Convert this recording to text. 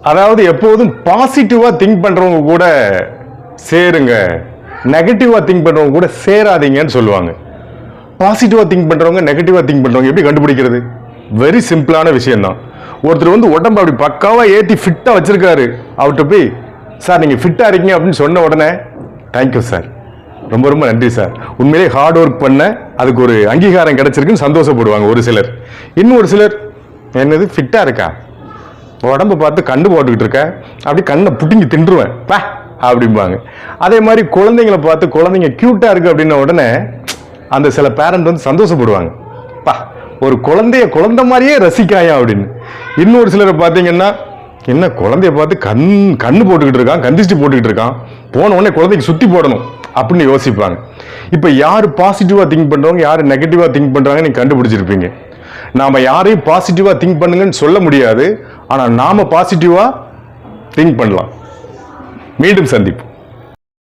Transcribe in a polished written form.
அதாவது எப்போதும் பாசிட்டிவா திங்க் பண்றவங்க கூட சேருங்க, நெகட்டிவா திங்க் பண்றவங்க கூட சேராதீங்கன்னு சொல்லுவாங்க. பாசிட்டிவா திங்க் பண்றவங்க நெகட்டிவா திங்க் பண்றவங்க எப்படி கண்டுபிடிக்கிறது? வெரி சிம்பிளான விஷயம் தான். ஒருத்தர் வந்து உடம்பு அப்படி பக்காவா ஏத்தி ஃபிட்டா வச்சிருக்காரு, அவர்கிட்ட போய் சார் நீங்க ஃபிட்டா இருக்கீங்க அப்படின்னு சொன்ன உடனே தேங்க்யூ சார், ரொம்ப ரொம்ப நன்றி சார், உண்மையிலே ஹார்ட் ஒர்க் பண்ண அதுக்கு ஒரு அங்கீகாரம் கிடைச்சிருக்குன்னு சந்தோஷப்படுவாங்க ஒரு சிலர். இன்னொரு சிலர் என்னது ஃபிட்டா இருக்கா, உடம்பு பார்த்து கண்டு போட்டுக்கிட்டு இருக்க, அப்படி கண்ணை புட்டிங்கி தின்றுவேன் பா அப்படிம்பாங்க. அதே மாதிரி குழந்தைங்களை பார்த்து குழந்தைங்க கியூட்டா இருக்கு அப்படின்ன உடனே அந்த சில பேரண்ட் வந்து சந்தோஷப்படுவாங்க, பா ஒரு குழந்தைய குழந்தை மாதிரியே ரசிக்காயா அப்படின்னு. இன்னொரு சிலரை பார்த்தீங்கன்னா என்ன குழந்தைய பார்த்து கண்ணு போட்டுக்கிட்டு இருக்கான், கந்திஷ்டி போட்டுக்கிட்டு இருக்கான், போன உடனே குழந்தைக்கு சுத்தி போடணும் அப்படின்னு யோசிப்பாங்க. இப்போ யார் பாசிட்டிவா திங்க் பண்றவங்க யார் நெகட்டிவா திங்க் பண்றாங்க நீங்க கண்டுபிடிச்சிருப்பீங்க. நாம யாரையும் பாசிட்டிவா திங்க் பண்ணுங்கன்னு சொல்ல முடியாது, ஆனா நாம பாசிட்டிவா திங்க் பண்ணலாம். மீண்டும் சந்திப்போம்.